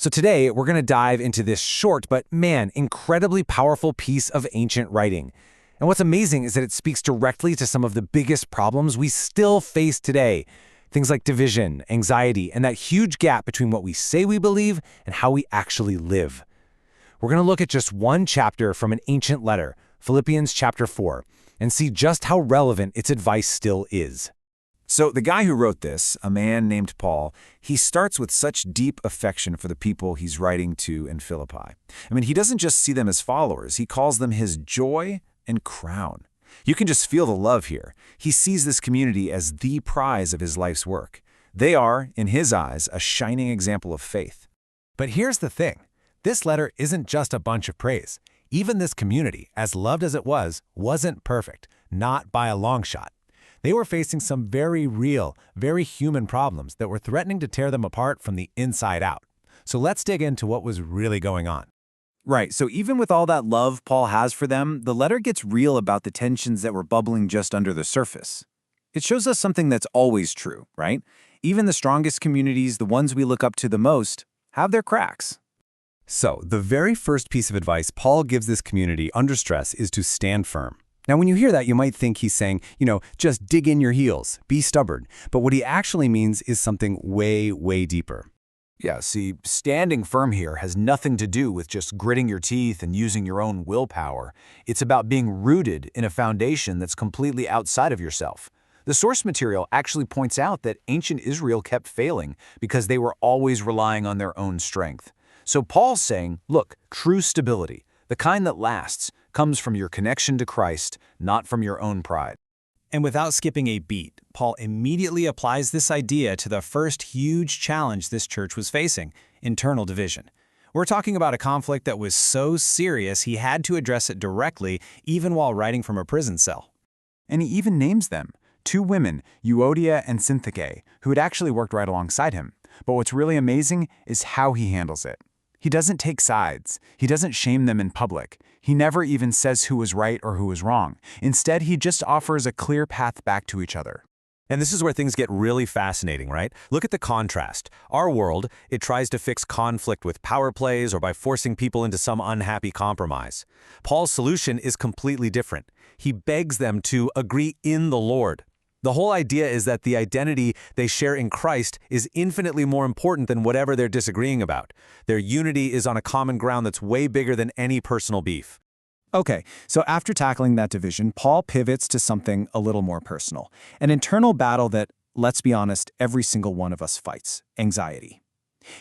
So today, we're going to dive into this short but, man, incredibly powerful piece of ancient writing. And what's amazing is that it speaks directly to some of the biggest problems we still face today. Things like division, anxiety, and that huge gap between what we say we believe and how we actually live. We're going to look at just one chapter from an ancient letter, Philippians chapter 4, and see just how relevant its advice still is. So the guy who wrote this, a man named Paul, he starts with such deep affection for the people he's writing to in Philippi. He doesn't just see them as followers, he calls them his joy and crown. You can just feel the love here. He sees this community as the prize of his life's work. They are, in his eyes, a shining example of faith. But here's the thing. This letter isn't just a bunch of praise. Even this community, as loved as it was, wasn't perfect, not by a long shot. They were facing some very real, very human problems that were threatening to tear them apart from the inside out. So let's dig into what was really going on. Right, so even with all that love Paul has for them, the letter gets real about the tensions that were bubbling just under the surface. It shows us something that's always true, right? Even the strongest communities, the ones we look up to the most, have their cracks. So, the very first piece of advice Paul gives this community under stress is to stand firm. Now, when you hear that, you might think he's saying, just dig in your heels, be stubborn. But what he actually means is something way, way deeper. Yeah, see, standing firm here has nothing to do with just gritting your teeth and using your own willpower. It's about being rooted in a foundation that's completely outside of yourself. The source material actually points out that ancient Israel kept failing because they were always relying on their own strength. So Paul's saying, look, true stability, the kind that lasts, comes from your connection to Christ, not from your own pride. And without skipping a beat, Paul immediately applies this idea to the first huge challenge this church was facing, internal division. We're talking about a conflict that was so serious he had to address it directly, even while writing from a prison cell. And he even names them, two women, Euodia and Syntyche, who had actually worked right alongside him. But what's really amazing is how he handles it. He doesn't take sides. He doesn't shame them in public. He never even says who was right or who was wrong. Instead, he just offers a clear path back to each other. And this is where things get really fascinating, right? Look at the contrast. Our world, it tries to fix conflict with power plays or by forcing people into some unhappy compromise. Paul's solution is completely different. He begs them to agree in the Lord. The whole idea is that the identity they share in Christ is infinitely more important than whatever they're disagreeing about. Their unity is on a common ground that's way bigger than any personal beef. Okay, so after tackling that division, Paul pivots to something a little more personal. An internal battle that, let's be honest, every single one of us fights: anxiety.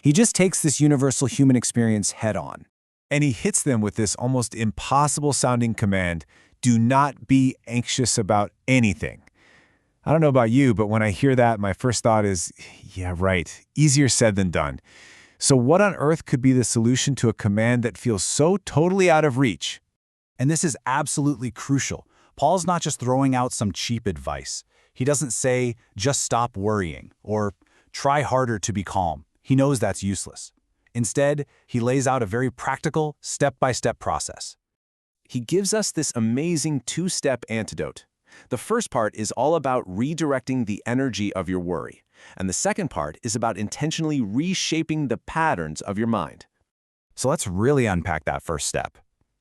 He just takes this universal human experience head on. And he hits them with this almost impossible-sounding command: do not be anxious about anything. I don't know about you, but when I hear that, my first thought is, yeah, right, easier said than done. So what on earth could be the solution to a command that feels so totally out of reach? And this is absolutely crucial. Paul's not just throwing out some cheap advice. He doesn't say, just stop worrying, or try harder to be calm. He knows that's useless. Instead, he lays out a very practical, step-by-step process. He gives us this amazing two-step antidote. The first part is all about redirecting the energy of your worry, and the second part is about intentionally reshaping the patterns of your mind. So let's really unpack that first step.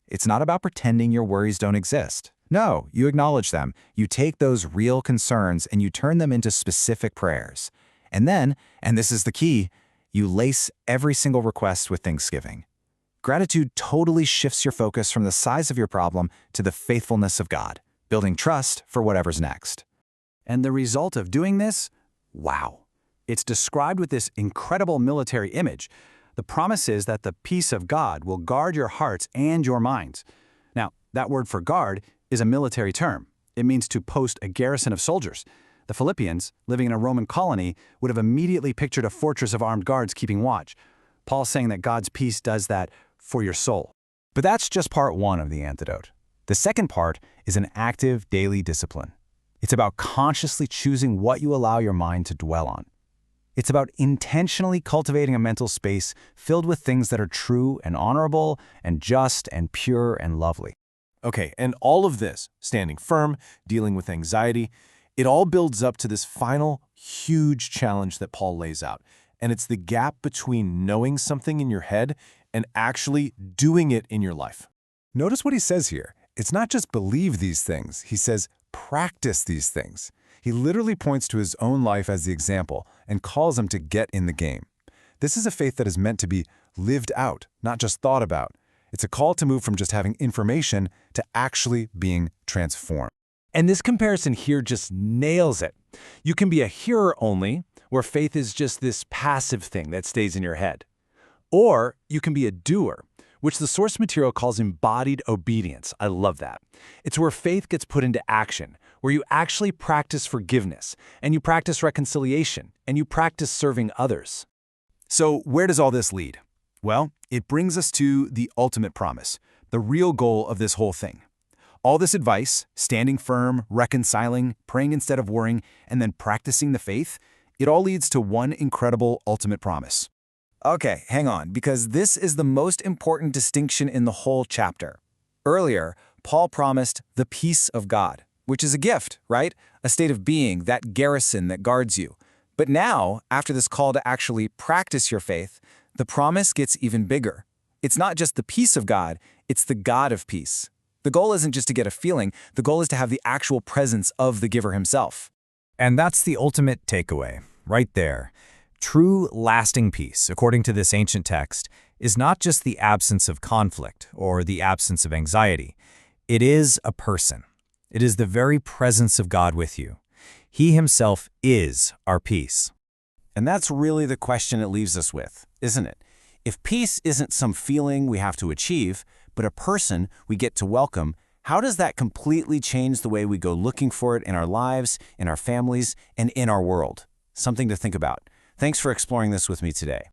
It's not about pretending your worries don't exist. No, you acknowledge them. You take those real concerns and you turn them into specific prayers. And then, and this is the key, you lace every single request with thanksgiving. Gratitude totally shifts your focus from the size of your problem to the faithfulness of God, building trust for whatever's next. And the result of doing this? Wow. It's described with this incredible military image. The promise is that the peace of God will guard your hearts and your minds. Now, that word for guard is a military term. It means to post a garrison of soldiers. The Philippians, living in a Roman colony, would have immediately pictured a fortress of armed guards keeping watch. Paul's saying that God's peace does that for your soul. But that's just part one of the antidote. The second part is an active daily discipline. It's about consciously choosing what you allow your mind to dwell on. It's about intentionally cultivating a mental space filled with things that are true and honorable and just and pure and lovely. Okay, and all of this, standing firm, dealing with anxiety, it all builds up to this final huge challenge that Paul lays out. and it's the gap between knowing something in your head and actually doing it in your life. Notice what he says here. It's not just believe these things. He says practice these things. He literally points to his own life as the example and calls him to get in the game. This is a faith that is meant to be lived out, not just thought about. It's a call to move from just having information to actually being transformed. And this comparison here just nails it. You can be a hearer only, where faith is just this passive thing that stays in your head. Or you can be a doer, which the source material calls embodied obedience. I love that. It's where faith gets put into action, where you actually practice forgiveness, and you practice reconciliation, and you practice serving others. So where does all this lead? Well, it brings us to the ultimate promise, the real goal of this whole thing. All this advice, standing firm, reconciling, praying instead of worrying, and then practicing the faith, it all leads to one incredible ultimate promise. Okay, hang on, because this is the most important distinction in the whole chapter. Earlier, Paul promised the peace of God, which is a gift, right? A state of being, that garrison that guards you. But now, after this call to actually practice your faith, the promise gets even bigger. It's not just the peace of God, it's the God of peace. The goal isn't just to get a feeling, the goal is to have the actual presence of the giver himself. And that's the ultimate takeaway, right there. True, lasting peace, according to this ancient text, is not just the absence of conflict or the absence of anxiety. It is a person. It is the very presence of God with you. He himself is our peace. And that's really the question it leaves us with, isn't it? If peace isn't some feeling we have to achieve, but a person we get to welcome, how does that completely change the way we go looking for it in our lives, in our families, and in our world? Something to think about. Thanks for exploring this with me today.